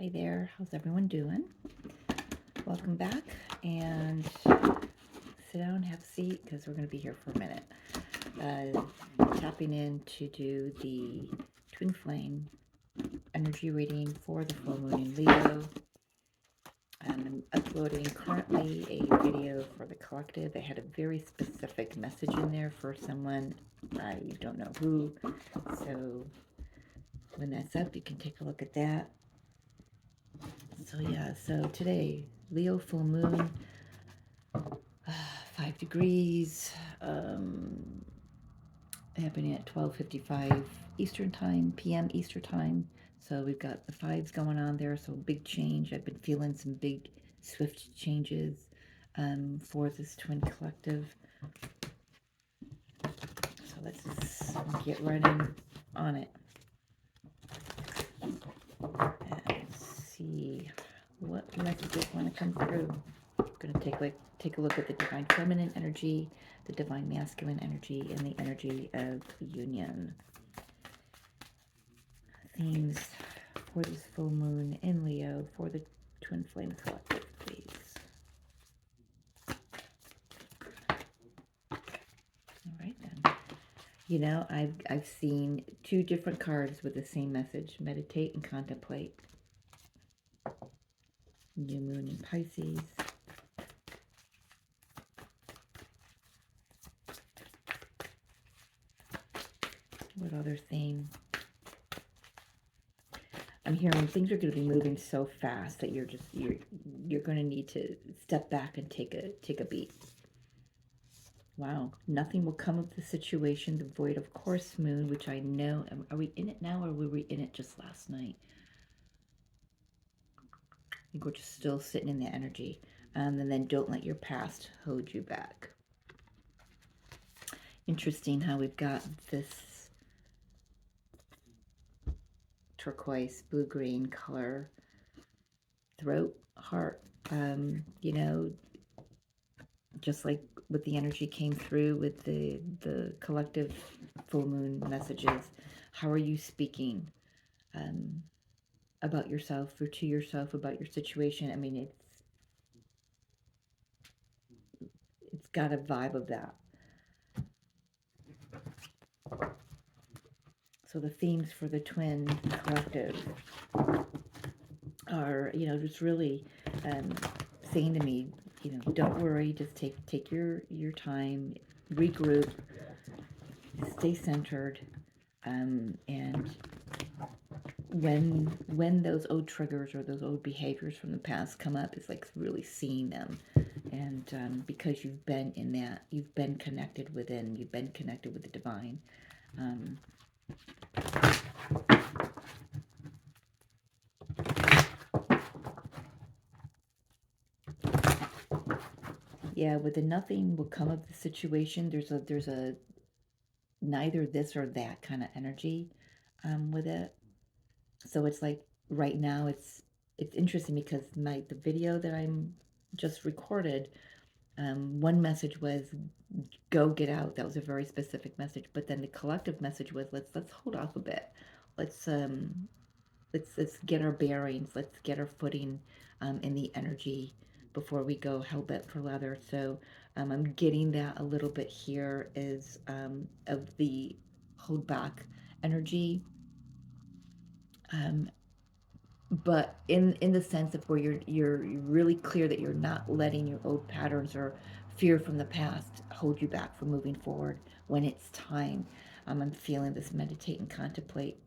Hi there, how's everyone doing? Welcome back, and sit down, have a seat, because we're going to be here for a minute. Tapping in to do the Twin Flame energy reading for the full moon in Leo. I'm uploading currently a video for the collective that had a very specific message in there for someone. I don't know who, so when that's up, you can take a look at that. So yeah, so today, Leo full moon, 5 degrees, happening at 12:55 Eastern Time, PM Eastern Time. So we've got the fives going on there, so big change. I've been feeling some big, swift changes for this twin collective. So let's get right on it. And see what messages want to come through. I'm going to take a look at the divine feminine energy, the divine masculine energy, and the energy of union. Themes for this full moon in Leo for the Twin Flame Collective, please. All right then. You know, I've seen two different cards with the same message: meditate and contemplate. New moon in Pisces. What other theme? I'm hearing things are going to be moving so fast that you're going to need to step back and take a beat. Wow, nothing will come of the situation, the void of course moon, which I know, are we in it now or were we in it just last night? I think we're just still sitting in the energy. And then don't let your past hold you back. Interesting how we've got this turquoise, blue-green color, throat, heart, you know, just like what the energy came through with the collective full moon messages. How are you speaking about yourself or to yourself about your situation? I mean, it's got a vibe of that. So the themes for the twin collective are, you know, just really saying to me, you know, don't worry, just take your time, regroup, stay centered, and when those old triggers or those old behaviors from the past come up, it's like really seeing them, and because you've been in that, you've been connected within, you've been connected with the divine. Yeah, with the nothing will come of the situation, there's a neither this or that kind of energy with it. So it's like right now it's interesting because the video that I'm just recorded, one message was go get out. That was a very specific message. But then the collective message was let's hold off a bit. Let's get our bearings. Let's get our footing in the energy before we go hell bent for leather. So I'm getting that a little bit here is of the hold back energy. But in the sense of where you're really clear that you're not letting your old patterns or fear from the past hold you back from moving forward when it's time. I'm feeling this meditate and contemplate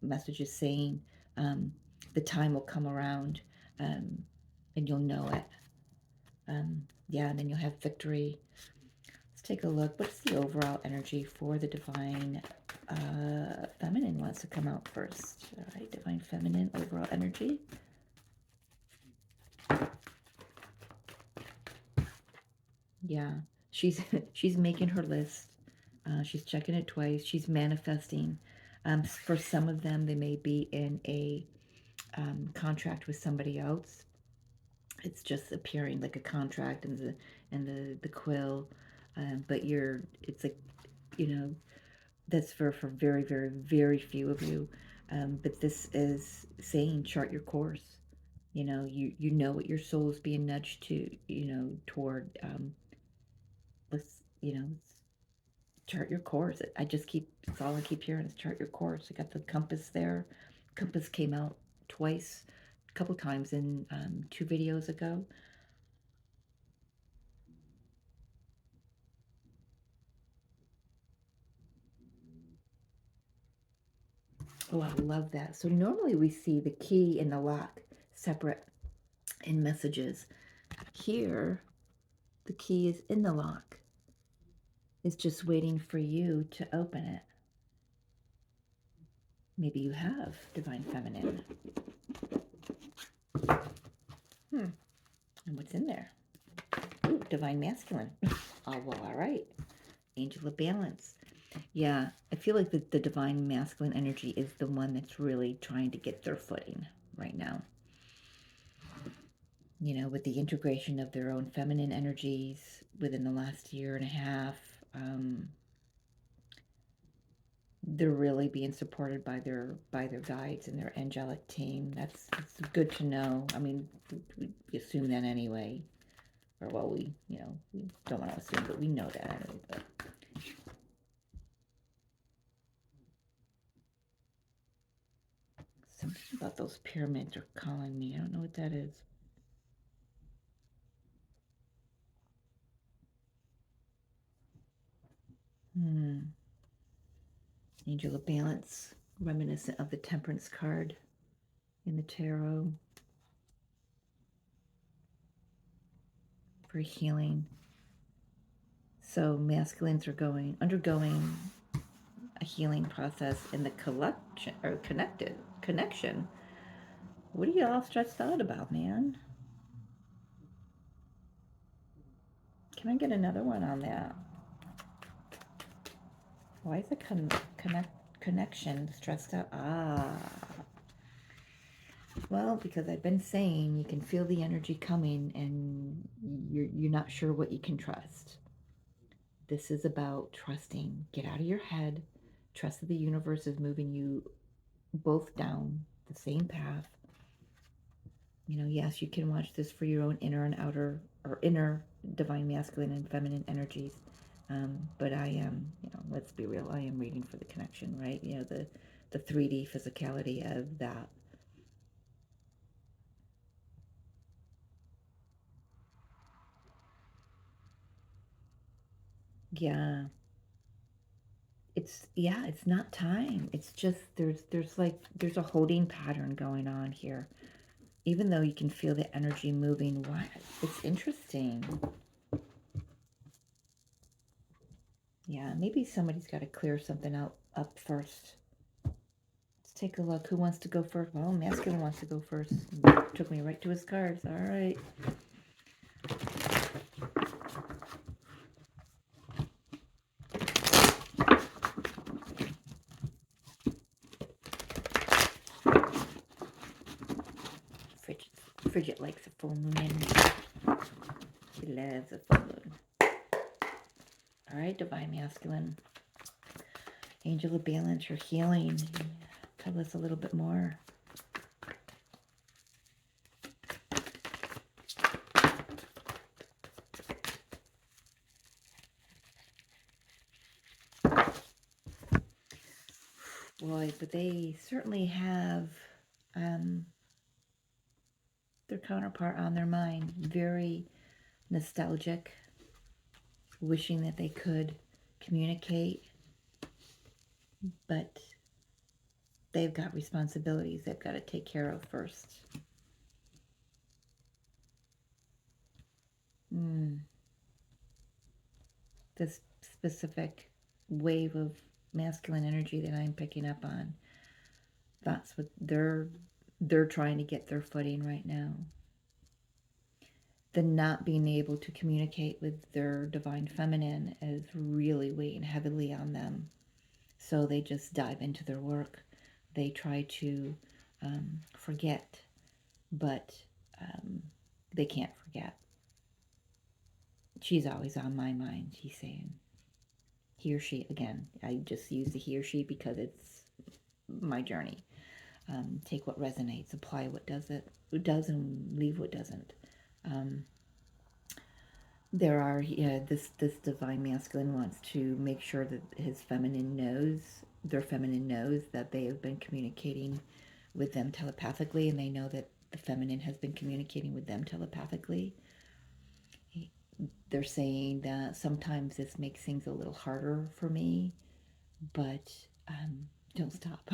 messages saying the time will come around, and you'll know it. Yeah, and then you'll have victory. Let's take a look. What's the overall energy for the divine feminine wants to come out first? All right, divine feminine overall energy. Yeah, she's she's making her list. She's checking it twice. She's manifesting. For some of them, they may be in a contract with somebody else. It's just appearing like a contract and the quill, but it's like, you know, that's for very very very few of you. But this is saying chart your course. You know, you know what your soul is being nudged to, you know, toward. Let's, you know, chart your course. I just keep, it's all I keep hearing is chart your course. I got the compass there. Compass came out twice, a couple times in 2 videos ago. Oh, I love that. So normally we see the key and the lock separate in messages. Here, the key is in the lock. It's just waiting for you to open it. Maybe you have Divine Feminine. And what's in there? Ooh, Divine Masculine. Oh, well, all right. Angel of Balance. Yeah, I feel like the Divine Masculine energy is the one that's really trying to get their footing right now. You know, with the integration of their own feminine energies within the last year and a half, they're really being supported by their guides and their angelic team. That's good to know. I mean, we assume that anyway, or well, we we don't want to assume, but we know that anyway. But something about those pyramids are calling me. I don't know what that is. Angel of Balance, reminiscent of the Temperance card in the tarot. For healing. So masculines are undergoing a healing process in the collection or connection. What are you all stressed out about, man? Can I get another one on that? Why is the connection stressed out? Ah. Well, because I've been saying you can feel the energy coming and you're not sure what you can trust. This is about trusting. Get out of your head. Trust that the universe is moving you both down the same path. You know, yes, you can watch this for your own inner and outer, or inner divine masculine and feminine energies. But I am, you know, let's be real, I am reading for the connection, right? You know, the 3D physicality of that. Yeah. It's not time. It's just there's a holding pattern going on here. Even though you can feel the energy moving, why it's interesting. Yeah, maybe somebody's got to clear something out up first. Let's take a look. Who wants to go first? Well, masculine wants to go first. Took me right to his cards. All right. Frigid, Frigid likes a full moon. She loves a full moon. All right, divine masculine. Angel of balance, you're healing. Tell us a little bit more. Boy, but they certainly have their counterpart on their mind. Very nostalgic, wishing that they could communicate, but they've got responsibilities they've got to take care of first. This specific wave of masculine energy that I'm picking up on, that's what they're trying to get their footing right now. The not being able to communicate with their divine feminine is really weighing heavily on them. So they just dive into their work. They try to forget, but they can't forget. She's always on my mind, he's saying. He or she, again, I just use the he or she because it's my journey. Take what resonates, apply what does, and leave what doesn't. Um, there are this divine masculine wants to make sure that their feminine knows that they have been communicating with them telepathically, and they know that the feminine has been communicating with them telepathically. They're saying that sometimes this makes things a little harder for me, but don't stop.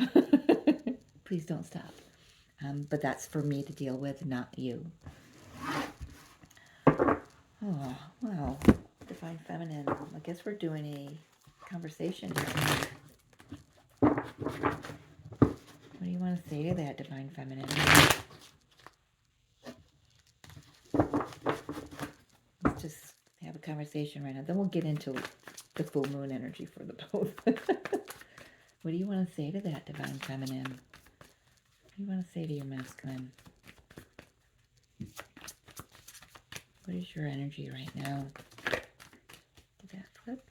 Please don't stop. But that's for me to deal with, not you. Oh, wow. Divine Feminine. I guess we're doing a conversation here. What do you want to say to that, Divine Feminine? Let's just have a conversation right now. Then we'll get into the full moon energy for the both. What do you want to say to that, Divine Feminine? What do you want to say to your masculine? What is your energy right now? Did that flip?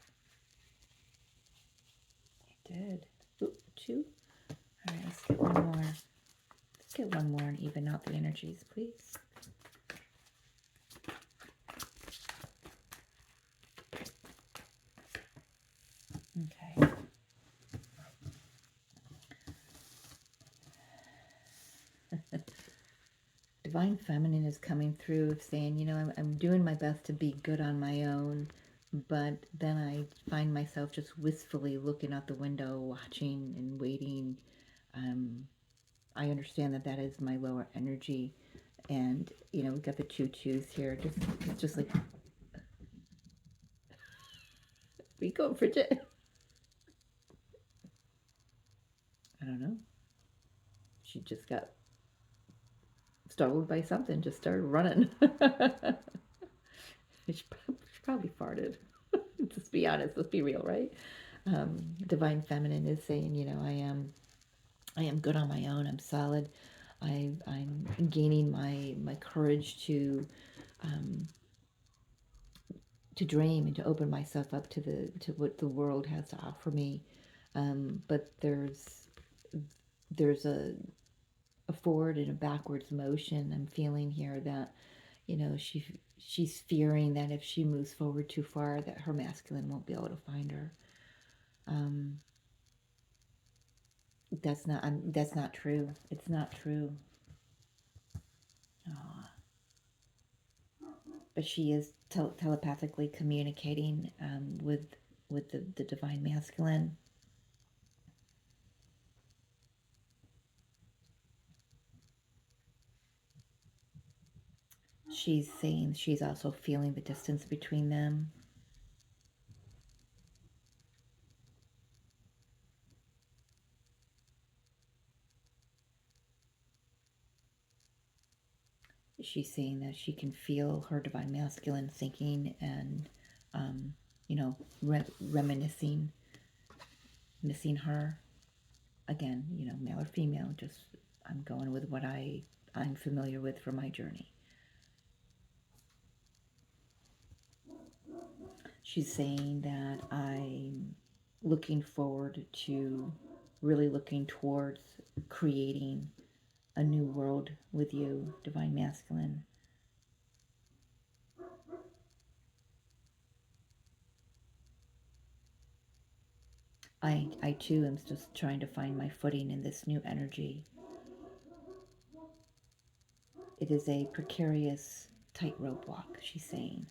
It did. Ooh, 2. All right, let's get one more. Let's get one more and even out the energies, please. Okay. Divine Feminine is coming through saying, you know, I'm doing my best to be good on my own, but then I find myself just wistfully looking out the window, watching and waiting. I understand that that is my lower energy. And, you know, we've got the 2 2s here. It's just like, we go, Bridget. I don't know. She just got startled by something, just started running. she probably farted. Let's be honest, let's be real, right? Divine Feminine is saying, you know, I am good on my own. I'm solid. I'm gaining my courage to dream and to open myself up to what the world has to offer me. But there's a forward and a backwards motion I'm feeling here that, you know, she's fearing that if she moves forward too far, that her masculine won't be able to find her. That's not true. It's not true. Oh. But she is telepathically communicating with the divine masculine. She's saying she's also feeling the distance between them. She's saying that she can feel her divine masculine thinking and, you know, reminiscing, missing her. Again, you know, male or female, just I'm going with what I'm familiar with for my journey. She's saying that I'm looking forward to really looking towards creating a new world with you, Divine Masculine. I too am just trying to find my footing in this new energy. It is a precarious tightrope walk, she's saying.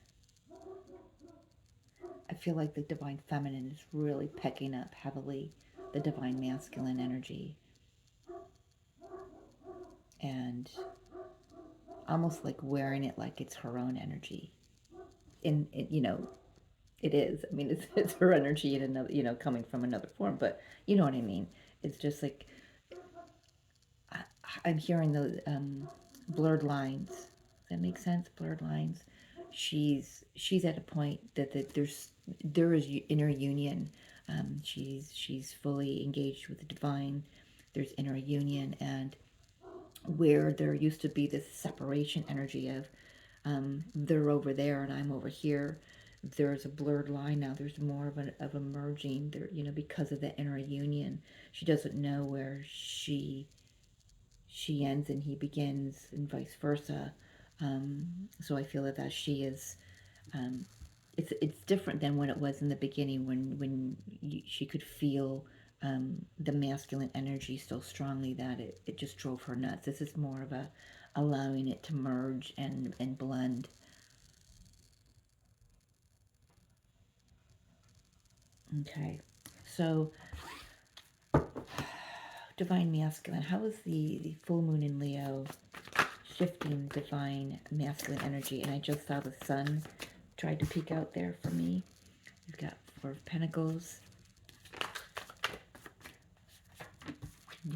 I feel like the Divine Feminine is really pecking up heavily the Divine Masculine energy. And almost like wearing it like it's her own energy. And, you know, it is. I mean, it's her energy in another, you know, coming from another form, but you know what I mean. It's just like I'm hearing the blurred lines. Does that make sense? Blurred lines. She's at a point that there is inner union. She's fully engaged with the divine. There's inner union, and where there used to be this separation energy of they're over there and I'm over here, there's a blurred line now. There's more of a merging there, you know, because of the inner union. She doesn't know where she she ends and he begins, and vice versa. So I feel that she is, um, it's different than when it was in the beginning, when she could feel the masculine energy so strongly that it just drove her nuts. This is more of a allowing it to merge and blend. Okay, so divine masculine. How is the full moon in Leo shifting divine masculine energy? And I just saw the sun tried to peek out there for me. You've got Four of Pentacles.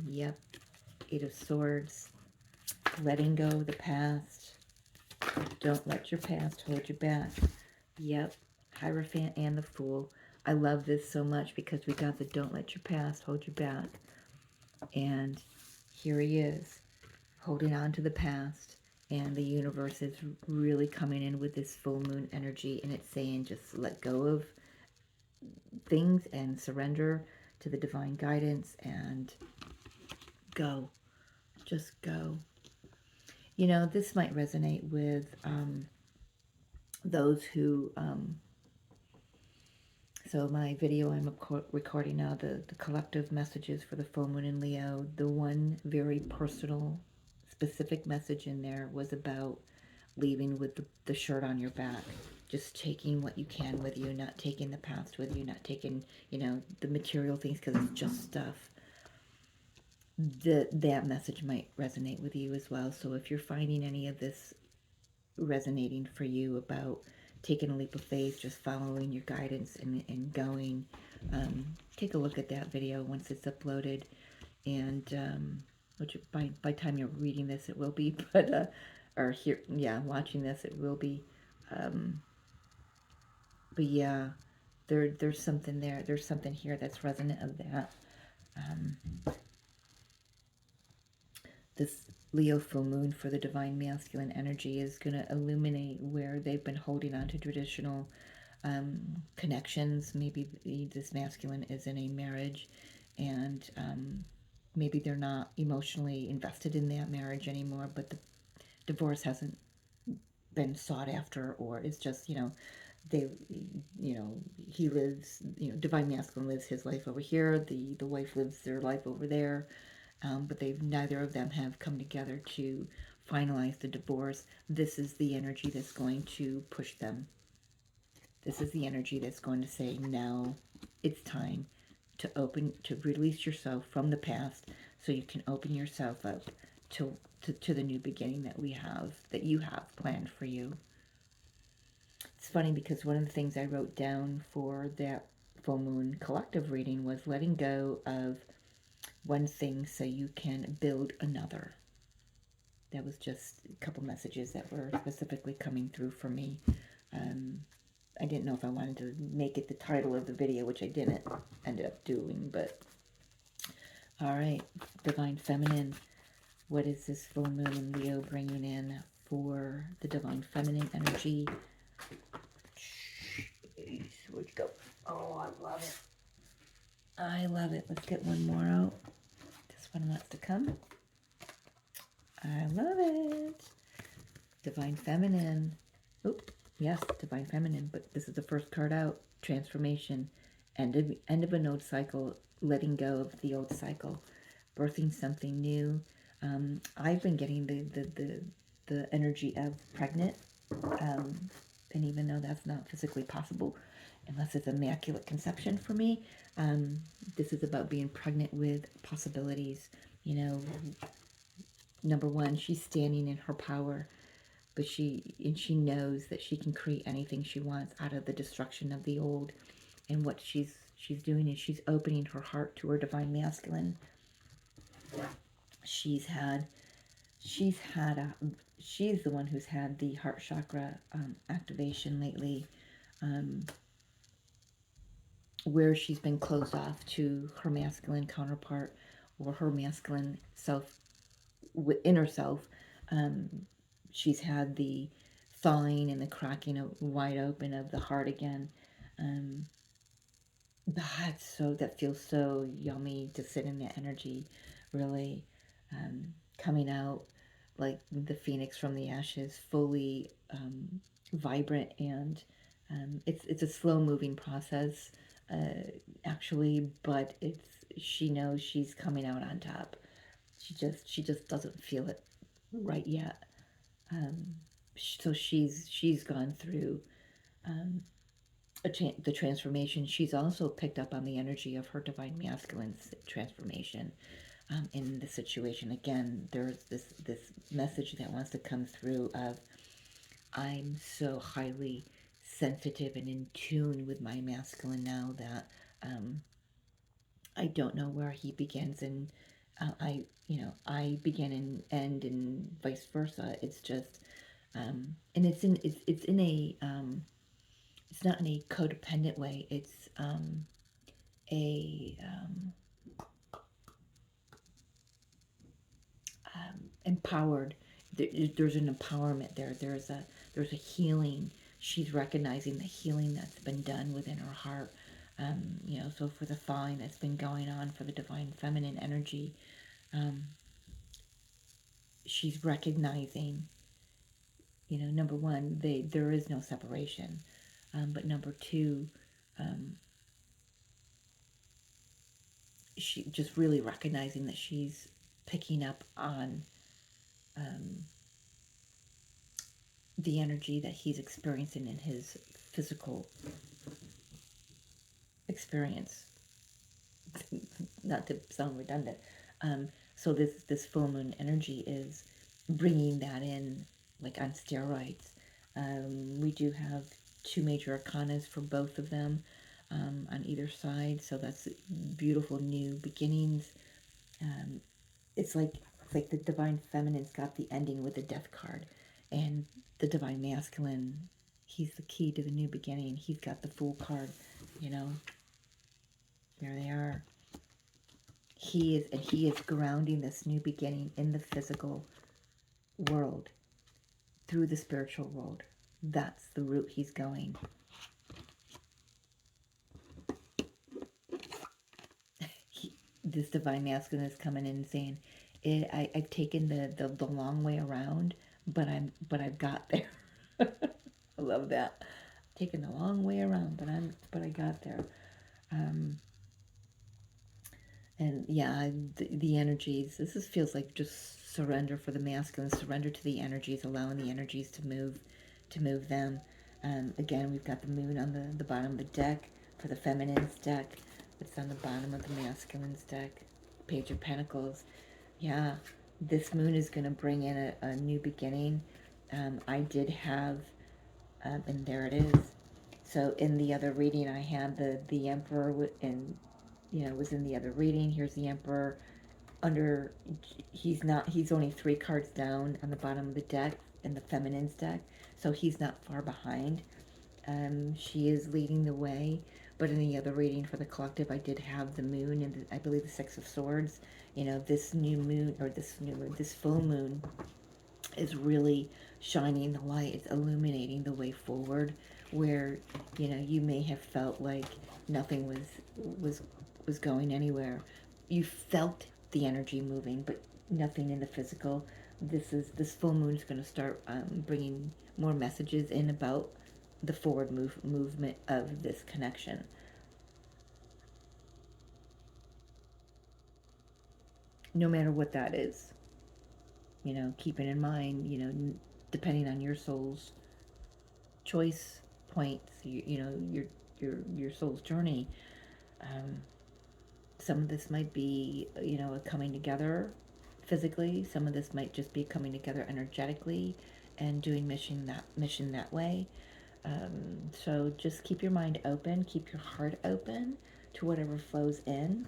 Yep. Eight of Swords. Letting go of the past. Don't let your past hold you back. Yep. Hierophant and the Fool. I love this so much because we got the don't let your past hold you back. And here he is, holding on to the past. And the universe is really coming in with this full moon energy. And it's saying just let go of things and surrender to the divine guidance and go. Just go. You know, this might resonate with those who, so my video I'm recording now, the collective messages for the full moon in Leo, the one very personal, specific message in there was about leaving with the shirt on your back. Just taking what you can with you, not taking the past with you, not taking, you know, the material things because it's just stuff. That message might resonate with you as well. So if you're finding any of this resonating for you about taking a leap of faith, just following your guidance and going, take a look at that video once it's uploaded. And which by time you're reading this, it will be, but or here, yeah, watching this, it will be. But yeah, there's something there. There's something here that's resonant of that. This Leo full moon for the divine masculine energy is going to illuminate where they've been holding on to traditional connections. Maybe this masculine is in a marriage and maybe they're not emotionally invested in that marriage anymore, but the divorce hasn't been sought after, or it's just, you know, they, you know, he lives, you know, divine masculine lives his life over here, the wife lives their life over there, but they've, neither of them have come together to finalize the divorce. This is the energy that's going to push them. This is the energy that's going to say, now it's time to release yourself from the past so you can open yourself up to the new beginning that you have planned for you. It's funny because one of the things I wrote down for that full moon collective reading was letting go of one thing so you can build another. That was just a couple messages that were specifically coming through for me. I didn't know if I wanted to make it the title of the video, which I didn't end up doing, but all right, Divine Feminine. What is this full moon in Leo bringing in for the Divine Feminine energy? Jeez, where'd you go? Oh, I love it. I love it. Let's get one more out. This one wants to come. I love it. Divine Feminine. Oop, yes, Divine Feminine, but this is the first card out. Transformation. End of a old cycle. Letting go of the old cycle. Birthing something new. I've been getting the energy of pregnant. And even though that's not physically possible, unless it's immaculate conception for me, this is about being pregnant with possibilities. You know, number one, she's standing in her power, but she knows that she can create anything she wants out of the destruction of the old. And what she's doing is she's opening her heart to her divine masculine. She's the one who's had the heart chakra activation lately, where she's been closed off to her masculine counterpart or her masculine self, inner self. She's had the thawing and the cracking wide open of the heart again. That feels so yummy to sit in that energy, really. coming out like the phoenix from the ashes, fully vibrant, and it's a slow moving process, actually, but it's she knows she's coming out on top. She just doesn't feel it right yet. Um, so she's gone through um, the transformation. She's also picked up on the energy of her divine masculine's transformation in the situation. Again, there's this message that wants to come through of I'm so highly sensitive and in tune with my masculine now that um, I don't know where he begins and I begin and end and vice versa. It's just and it's in a it's not in a codependent way. It's a empowered. There's an empowerment there. There's a healing. She's recognizing the healing that's been done within her heart. So for the thawing that's been going on for the divine feminine energy, she's recognizing. Number one, there is no separation, but number two, um, she just really recognizing that she's picking up on um, the energy that he's experiencing in his physical experience. Not to sound redundant. So this full moon energy is bringing that in like on steroids. We do have two major arcanas for both of them on either side, so that's beautiful new beginnings. Um, it's like the divine feminine's got the ending with the death card, and the divine masculine, he's the key to the new beginning. He's got the Fool card. You know, there they are. He is grounding this new beginning in the physical world through the spiritual world. That's the route he's going. This divine masculine is coming in and saying, I've taken the long way around, but I've got there. I love that. Taking the long way around, but I got there. Um, and yeah, the energies. Feels like just surrender for the masculine, surrender to the energies, allowing the energies to move them. Again, we've got the moon on the bottom of the deck for the feminine's deck. It's on the bottom of the masculine's deck. Page of Pentacles. Yeah, this moon is going to bring in a new beginning. I did have, and there it is. So in the other reading, I had the Emperor, and was in the other reading. Here's the Emperor under. He's only 3 cards down on the bottom of the deck in the feminine's deck, so he's not far behind. She is leading the way, but in the other reading for the collective, I did have the moon and I believe the 6 of Swords. This new moon, or this full moon is really shining the light. It's illuminating the way forward, where you may have felt like nothing was going anywhere. You felt the energy moving, but nothing in the physical. This full moon is going to start bringing more messages in about the forward movement of this connection. No matter what that is, keeping in mind, depending on your soul's choice points, your soul's journey. Um, some of this might be, a coming together physically. Some of this might just be coming together energetically, and doing mission that way. So just keep your mind open, keep your heart open to whatever flows in,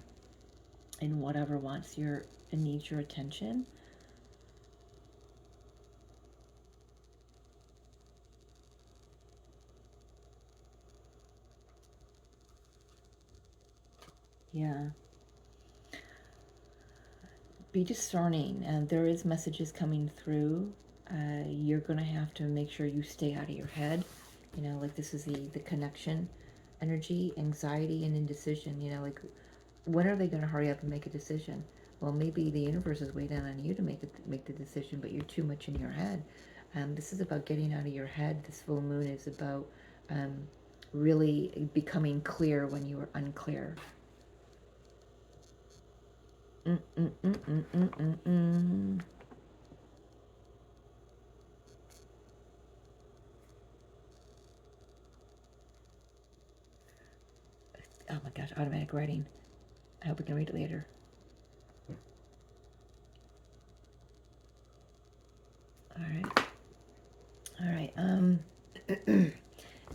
and whatever wants your and needs your attention. Yeah. Be discerning, and there is messages coming through. You're going to have to make sure you stay out of your head. Like this is the connection energy, anxiety, and indecision. Like when are they going to hurry up and make a decision? Well, maybe the universe is waiting on you to make the decision, but you're too much in your head. This is about getting out of your head. This full moon is about um, really becoming clear when you were unclear. Mm, mm, mm, mm, mm, mm, mm. Oh my gosh, automatic writing. I hope we can read it later. All right. All right.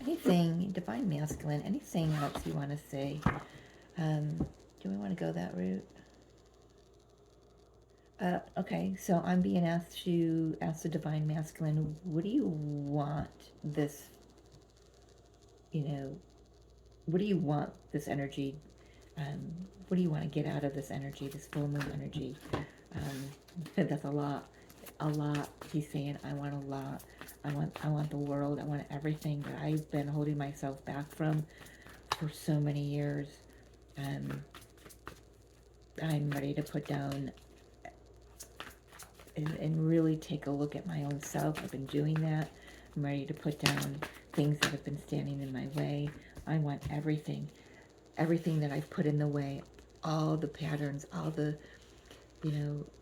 Anything, divine masculine, anything else you want to say? Do we want to go that route? Okay, so I'm being asked to ask the divine masculine, what do you want this, you know, what do you want this energy, what do you want to get out of this energy, this full moon energy? That's a lot. A lot. He's saying, I want a lot. I want the world. I want everything that I've been holding myself back from for so many years. Um, I'm ready to put down and really take a look at my own self. I've been doing that. I'm ready to put down things that have been standing in my way. I want everything, everything that I've put in the way, all the patterns, all the,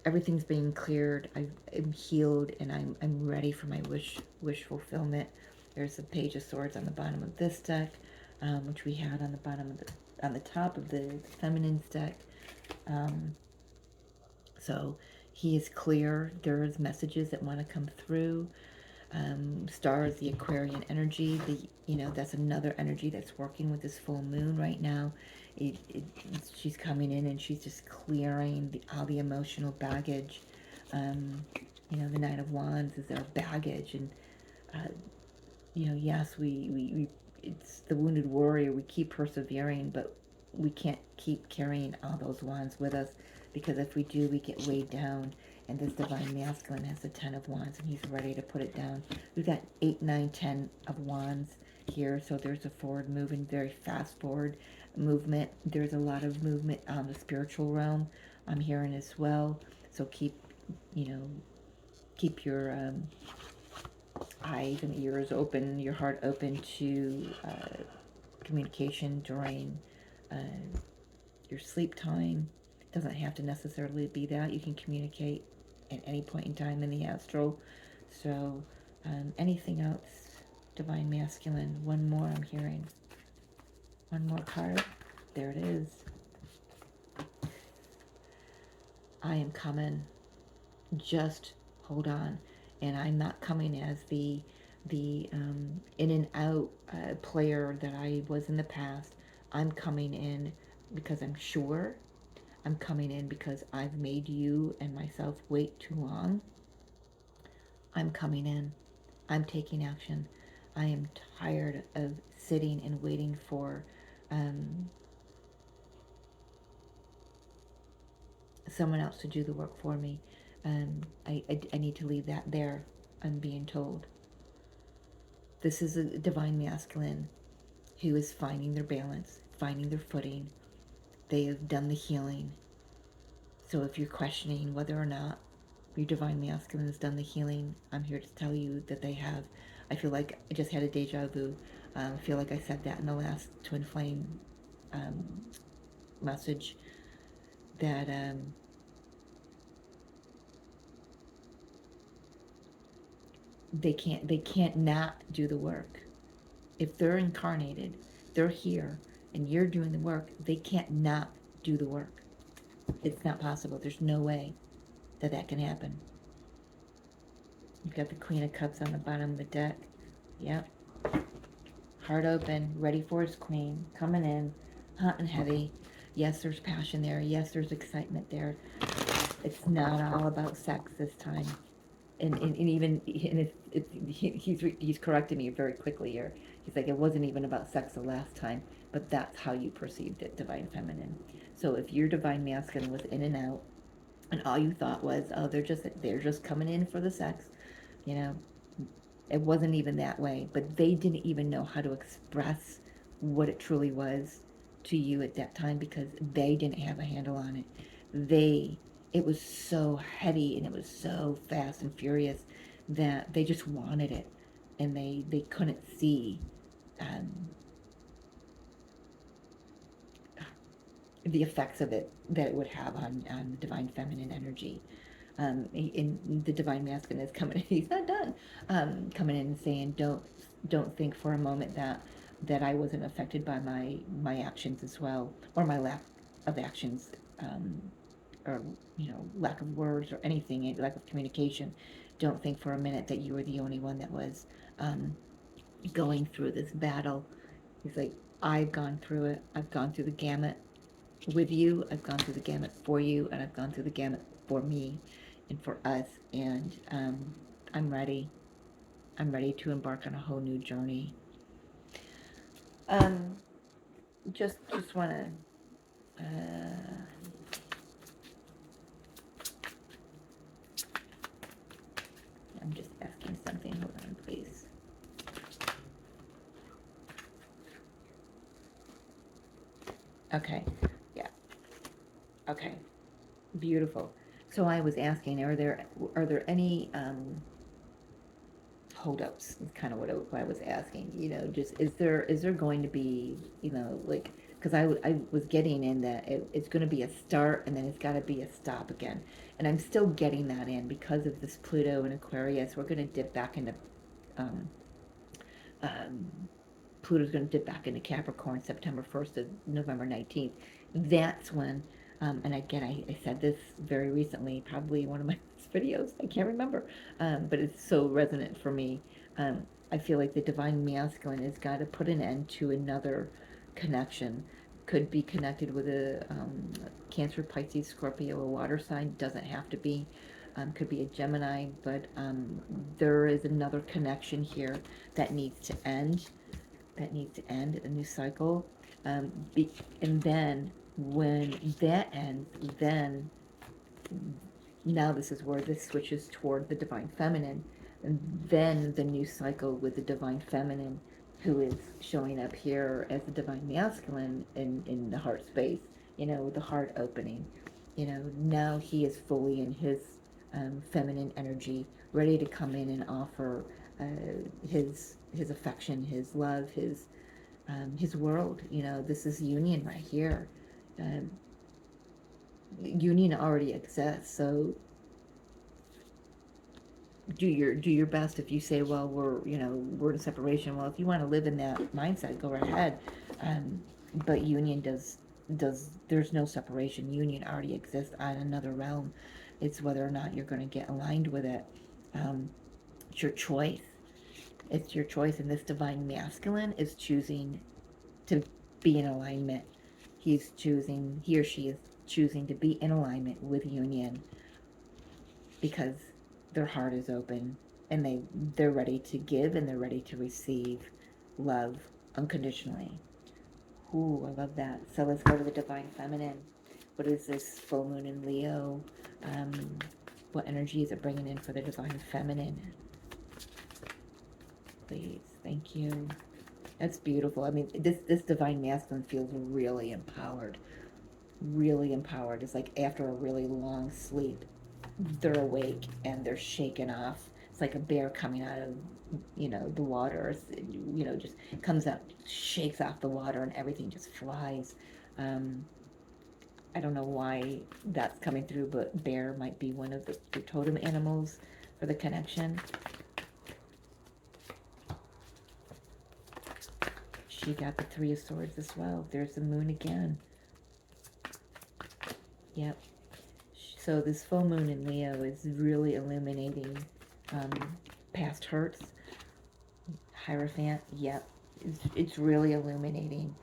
everything's being cleared. I'm healed, and I'm ready for my wish fulfillment. There's a page of swords on the bottom of this deck, which we had on the bottom of on the top of the feminine deck. So he is clear. There's messages that want to come through. Stars, the Aquarian energy, that's another energy that's working with this full moon right now. She's coming in and she's just clearing all the emotional baggage. The Knight of Wands is our baggage, and yes, we it's the wounded warrior. We keep persevering, but we can't keep carrying all those wands with us, because if we do, we get weighed down. And this divine masculine has the 10 of wands, and he's ready to put it down. We've got 8, 9, 10 of wands here, so there's a forward movement, very fast forward movement. There's a lot of movement on the spiritual realm I'm hearing as well. So you know, keep your eyes and ears open, your heart open to communication during uh, your sleep time. It doesn't have to necessarily be that. You can communicate at any point in time in the astral. So, anything else? Divine masculine. One more I'm hearing. One more card. There it is. I am coming. Just hold on. And I'm not coming as the in and out player that I was in the past. I'm coming in because I'm sure. I'm coming in because I've made you and myself wait too long. I'm coming in. I'm taking action. I am tired of sitting and waiting for um, someone else to do the work for me. I need to leave that there, I'm being told. This is a divine masculine who is finding their balance, finding their footing. They have done the healing. So if you're questioning whether or not your divine masculine has done the healing, I'm here to tell you that they have. I feel like I just had a deja vu. I feel like I said that in the last Twin Flame message, that they can't not do the work. If they're incarnated, they're here, and you're doing the work, they can't not do the work. It's not possible. There's no way that that can happen. You've got the Queen of Cups on the bottom of the deck. Yep. Heart open, ready for its queen, coming in, hot and heavy. Yes, there's passion there. Yes, there's excitement there. It's not all about sex this time. And even and he's correcting me very quickly here. He's like, it wasn't even about sex the last time, but that's how you perceived it, divine feminine. So if your divine masculine was in and out, and all you thought was, oh, they're just coming in for the sex, you know, it wasn't even that way. But they didn't even know how to express what it truly was to you at that time, because they didn't have a handle on it. They it was so heady and it was so fast and furious that they just wanted it, and they couldn't see um, the effects of it that it would have on the divine feminine energy. In the divine masculine is coming in, he's not done, coming in and saying, don't think for a moment that I wasn't affected by my actions as well, or my lack of actions, or lack of words or anything, lack of communication. Don't think for a minute that you were the only one that was um, going through this battle. He's like, I've gone through it. I've gone through the gamut with you. I've gone through the gamut for you, and I've gone through the gamut for me and for us. And I'm ready. I'm ready to embark on a whole new journey. Um, just want to. I'm just asking something. Hold on, please. Okay. Yeah. Okay. Beautiful. So I was asking, are there any holdups? Is kind of what I was asking. Just is there going to be, like, because I was getting in that it's going to be a start and then it's got to be a stop again, and I'm still getting that in because of this Pluto and Aquarius. We're going to dip back into um, um, Pluto's going to dip back into Capricorn September 1st to November 19th. That's when, and again, I said this very recently, probably in one of my videos, I can't remember, but it's so resonant for me. I feel like the divine masculine has got to put an end to another connection. Could be connected with a Cancer, Pisces, Scorpio, a water sign, doesn't have to be. Could be a Gemini, but there is another connection here that needs to end, a new cycle. And then when that ends, then now this is where this switches toward the divine feminine, and then the new cycle with the divine feminine, who is showing up here as the divine masculine in the heart space, the heart opening. Now he is fully in his feminine energy, ready to come in and offer his affection, his love, his world. This is union right here. Um, Union already exists, so do your best. If you say, well, we're in separation, well, if you want to live in that mindset, go right ahead. But union does there's no separation. Union already exists on another realm. It's whether or not you're going to get aligned with it. It's your choice. It's your choice, and this divine masculine is choosing to be in alignment. He or she is choosing to be in alignment with union, because their heart is open, and they're ready to give, and they're ready to receive love unconditionally. Ooh, I love that. So let's go to the divine feminine. What is this full moon in Leo? Um, what energy is it bringing in for the divine feminine? Please, thank you. That's beautiful. I mean, this divine masculine feels really empowered. Really empowered. It's like after a really long sleep, they're awake and they're shaken off. It's like a bear coming out of, the water. Just comes out, shakes off the water, and everything just flies. Um, I don't know why that's coming through, but bear might be one of the totem animals for the connection. She got the Three of Swords as well. There's the moon again. Yep. So this full moon in Leo is really illuminating past hurts. Hierophant, yep. It's really illuminating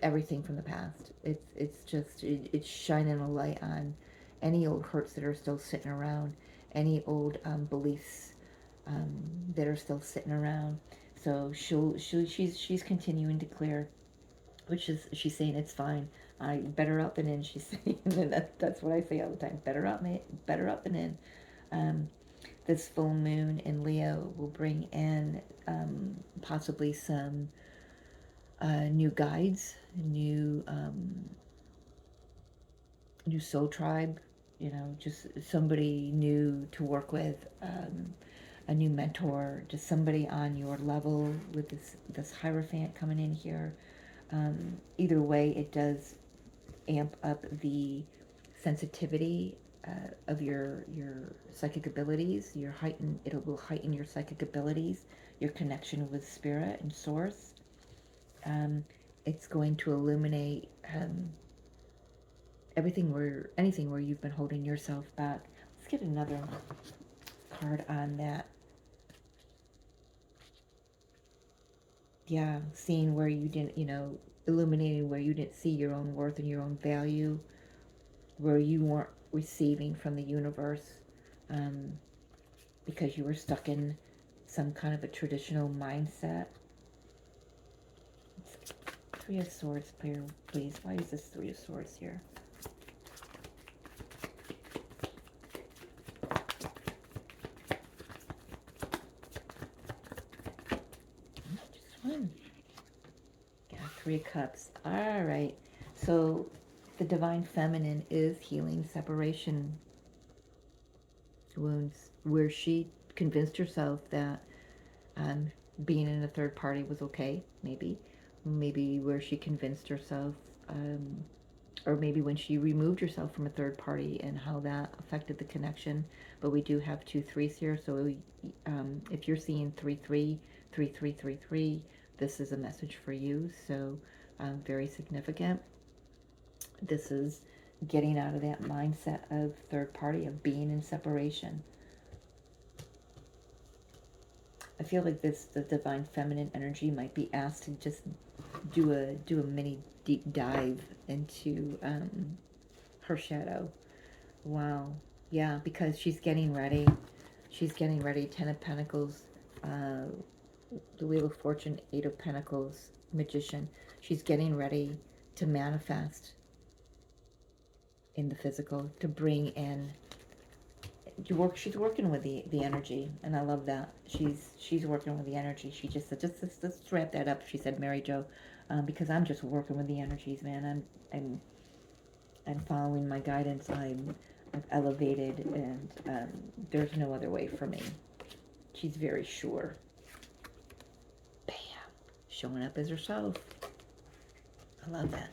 everything from the past. It's shining a light on any old hurts that are still sitting around, any old beliefs that are still sitting around. So she's continuing to clear, which is, she's saying it's fine. I better out than in. She's saying, and that's what I say all the time. Better out than in. This full moon in Leo will bring in possibly some new guides, new soul tribe, just somebody new to work with, a new mentor, just somebody on your level with this Hierophant coming in here. Either way, it does amp up the sensitivity of your psychic abilities. It will heighten your psychic abilities, your connection with spirit and source. Um, it's going to illuminate anything where you've been holding yourself back. Let's get another card on that. Yeah, seeing where you didn't, illuminating where you didn't see your own worth and your own value, where you weren't receiving from the universe, um, because you were stuck in some kind of a traditional mindset. Three of Swords, please. Why is this Three of Swords here? Just one. Yeah, Three of Cups. All right. So the Divine Feminine is healing separation wounds, where she convinced herself that um, being in a third party was okay, maybe where she convinced herself, um, or maybe when she removed herself from a third party and how that affected the connection. But we do have two threes here, so if you're seeing 3-3, this is a message for you. So very significant. This is getting out of that mindset of third party, of being in separation. I feel like the divine feminine energy might be asked to just do a mini deep dive into her shadow. Wow. Yeah, because she's getting ready. She's getting ready. Ten of Pentacles, uh, the Wheel of Fortune, Eight of Pentacles, Magician. She's getting ready to manifest in the physical, to bring in. She's working with the energy, and I love that. She's working with the energy. She just said, just let's wrap that up. She said, Mary Jo, because I'm just working with the energies, man. I'm following my guidance. I've elevated, and there's no other way for me. She's very sure. Bam, showing up as herself. I love that.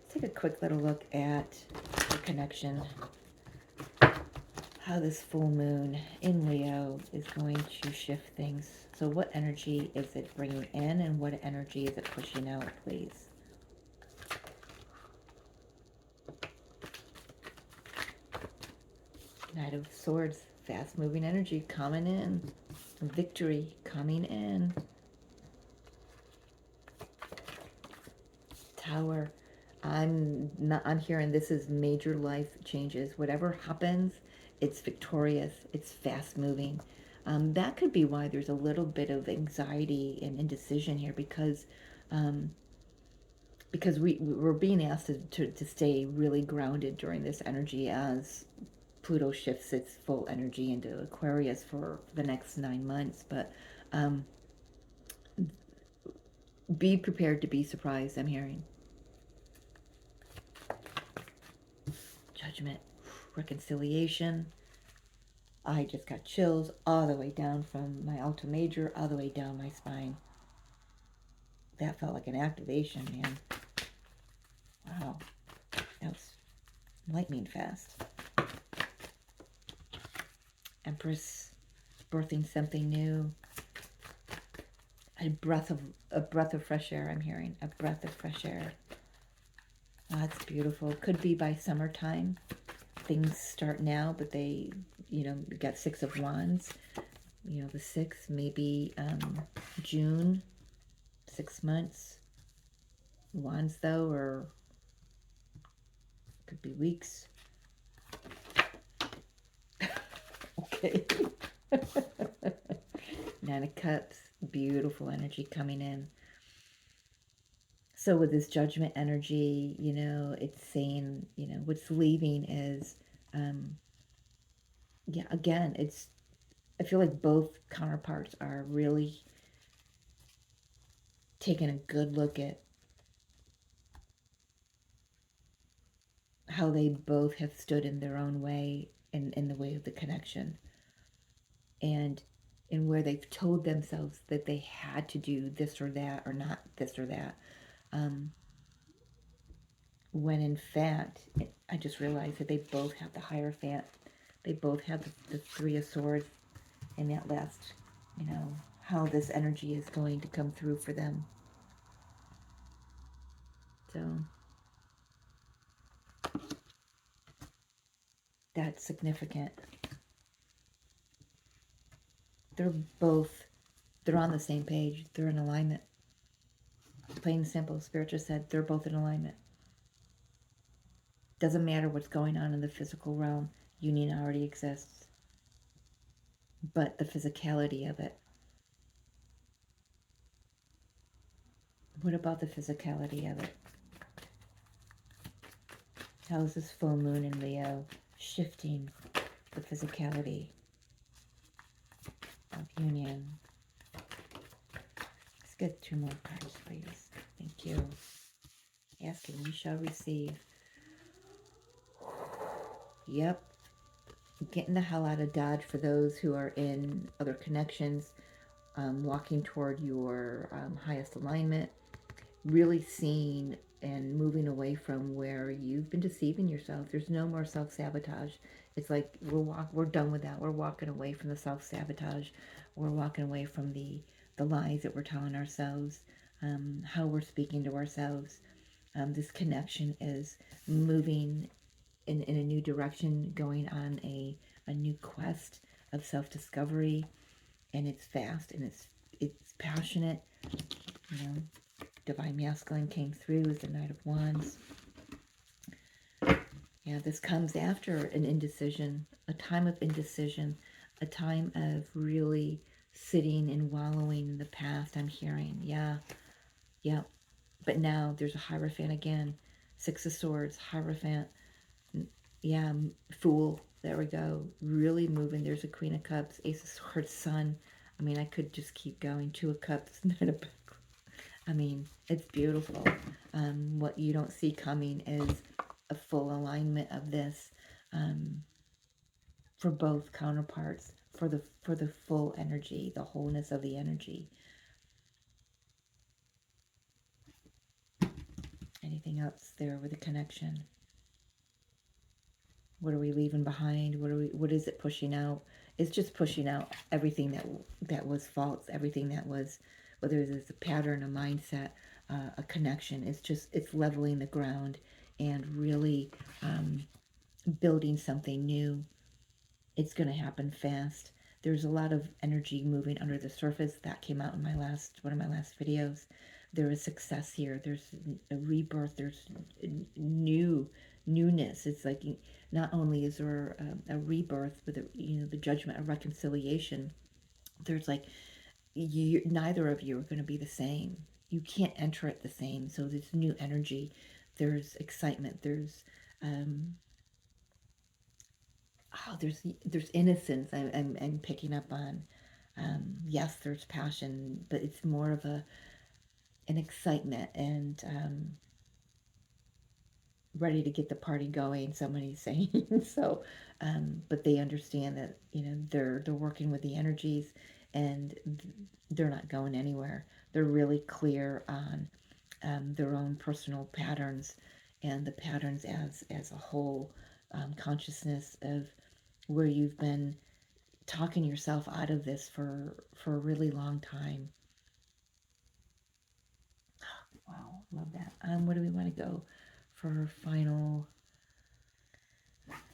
Let's take a quick little look at the connection. How this full moon in Leo is going to shift things. So what energy is it bringing in, and what energy is it pushing out, please? Knight of Swords, fast moving energy coming in. Victory coming in. Tower. I'm hearing this is major life changes. Whatever happens, it's victorious. It's fast moving. That could be why there's a little bit of anxiety and indecision here, because we're being asked to stay really grounded during this energy as Pluto shifts its full energy into Aquarius for the next 9 months. But be prepared to be surprised, I'm hearing. Judgment, reconciliation. I just got chills all the way down from my Alta Major, all the way down my spine. That felt like an activation, man. Wow. That was lightning fast. Empress, birthing something new. A breath of fresh air, I'm hearing. A breath of fresh air. Oh, that's beautiful. Could be by summertime. Things start now, but they, we got Six of Wands. The 6th, maybe June, 6 months. Wands, though, or could be weeks. Okay. Nine of Cups, beautiful energy coming in. So with this judgment energy, it's saying, what's leaving is, yeah, again, I feel like both counterparts are really taken a good look at how they both have stood in their own way in the way of the connection, and in where they've told themselves that they had to do this or that or not this or that, um, when in fact I just realized that they both have the Hierophant, they both have the Three of Swords, and that last, how this energy is going to come through for them. So that's significant. They're both, they're on the same page. They're in alignment. Plain and simple. Spirit just said they're both in alignment. Doesn't matter what's going on in the physical realm. Union already exists. But the physicality of it. What about the physicality of it? How is this full moon in Leo shifting the physicality of union? Let's get 2 more cards, please. Thank you. Asking, you shall receive. Yep. Getting the hell out of Dodge for those who are in other connections, walking toward your highest alignment, really seeing and moving away from where you've been deceiving yourself. There's no more self-sabotage. It's like we're done with that. We're walking away from the self-sabotage. We're walking away from the lies that we're telling ourselves, how we're speaking to ourselves. This connection is moving in a new direction, going on a new quest of self-discovery, and it's fast and it's passionate. Divine Masculine came through as the Knight of Wands. Yeah, this comes after an indecision, a time of indecision, a time of really sitting and wallowing in the past. I'm hearing, yeah. But now there's a Hierophant again. 6 of Swords, Hierophant. Yeah, Fool. There we go. Really moving. There's a Queen of Cups, Ace of Swords, Sun. I mean, I could just keep going. 2 of Cups, Knight of Pentacles. I mean, it's beautiful. What you don't see coming is a full alignment of this, for both counterparts, for the full energy, the wholeness of the energy. Anything else there with a connection? What are we leaving behind? What is it pushing out? It's just pushing out everything that was false, everything that was, whether it's a pattern, a mindset, a connection. It's leveling the ground and really building something new. It's going to happen fast. There's a lot of energy moving under the surface. That came out in one of my last videos. There is success here. There's a rebirth. There's newness. It's like not only is there a rebirth, but the judgment, a reconciliation. There's like neither of you are going to be the same. You can't enter it the same. So there's new energy. There's excitement. There's there's innocence. I'm picking up on. Yes, there's passion, but it's more of an excitement and ready to get the party going. Somebody's saying so, but they understand that they're working with the energies, and they're not going anywhere. They're really clear on their own personal patterns and the patterns as a whole, consciousness of where you've been talking yourself out of this for a really long time. Wow, love that. Where do we want to go for final?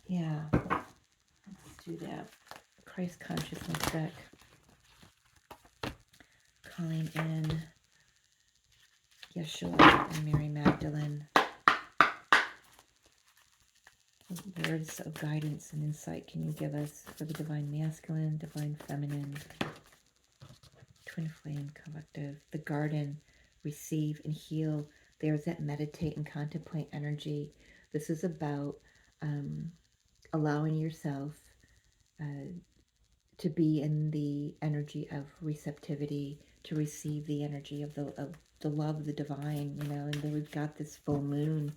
Yeah, let's do that. Christ consciousness deck. Calling in Yeshua and Mary Magdalene. What words of guidance and insight can you give us for the Divine Masculine, Divine Feminine, Twin Flame Collective, the Garden, receive and heal? There's that meditate and contemplate energy. This is about allowing yourself to be in the energy of receptivity, to receive the energy of the love of the divine, and then we've got this full moon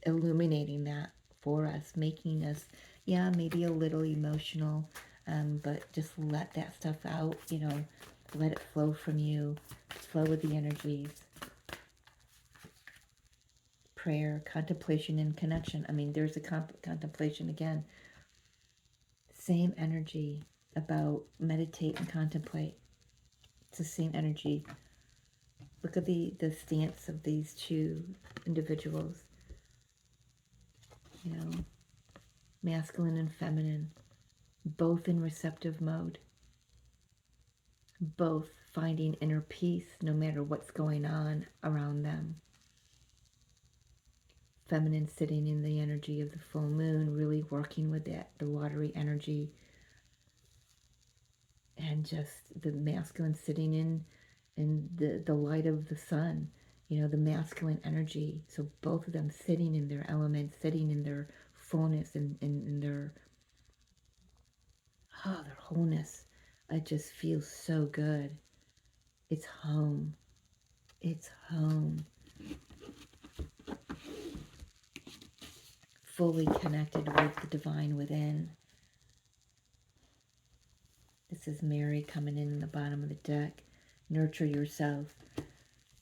illuminating that for us, making us, yeah, maybe a little emotional, but just let that stuff out, let it flow from you, flow with the energies. Prayer, contemplation, and connection. I mean, there's a contemplation again. Same energy about meditate and contemplate. It's the same energy. Look at the stance of these two individuals, masculine and feminine, both in receptive mode, both finding inner peace no matter what's going on around them. Feminine sitting in the energy of the full moon, really working with that, the watery energy, and just the masculine sitting in the light of the sun, the masculine energy. So both of them sitting in their element, sitting in their fullness and in their their wholeness. It just feels so good. It's home. It's home. Fully connected with the divine within. This is Mary coming in the bottom of the deck. Nurture yourself.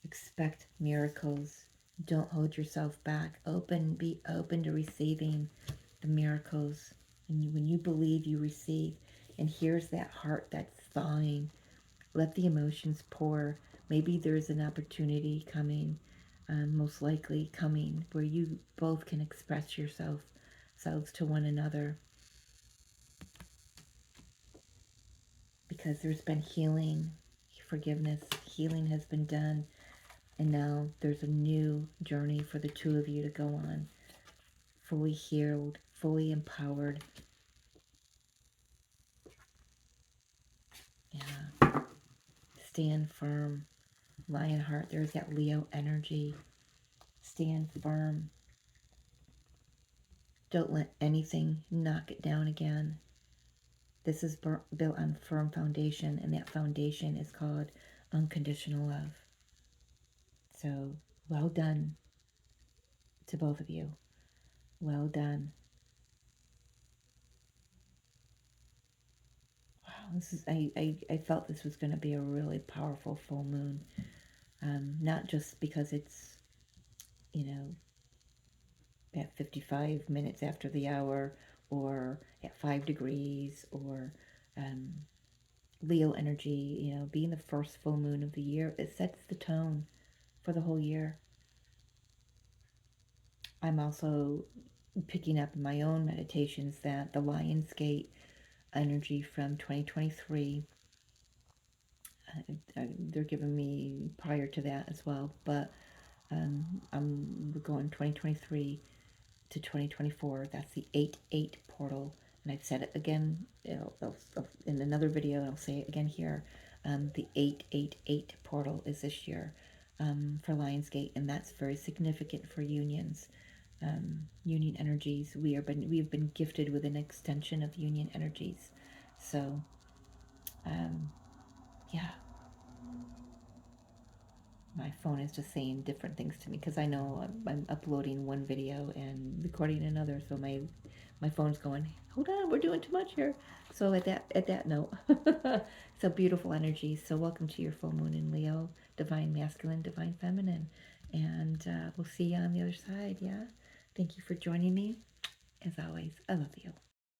Expect miracles. Don't hold yourself back. Be open to receiving the miracles. And when you believe, you receive. And here's that heart that's thawing. Let the emotions pour. Maybe there's an opportunity coming, most likely coming, where you both can express yourselves to one another. Because there's been healing, forgiveness, healing has been done. And now there's a new journey for the two of you to go on. Fully healed, fully empowered. Yeah. Stand firm. Lionheart, there's that Leo energy. Stand firm. Don't let anything knock it down again. This is built on firm foundation, and that foundation is called unconditional love. So, well done to both of you. Well done. Wow, this is I felt this was going to be a really powerful full moon. Not just because it's, at 55 minutes after the hour, or at 5 degrees, or Leo energy, being the first full moon of the year. It sets the tone for the whole year. I'm also picking up in my own meditations that the Lionsgate energy from 2023, they're giving me prior to that as well, but I'm going 2023 to 2024. That's the 8-8 portal, and I've said it again in another video, and I'll say it again here. The 8-8-8 portal is this year for Lionsgate, and that's very significant for unions. Union energies. We've been gifted with an extension of union energies. So, yeah. My phone is just saying different things to me because I know I'm uploading one video and recording another. So my phone's going, hold on, we're doing too much here. So at that note, so beautiful energy. So welcome to your full moon in Leo, divine masculine, divine feminine, and we'll see you on the other side. Yeah. Thank you for joining me. As always, I love you.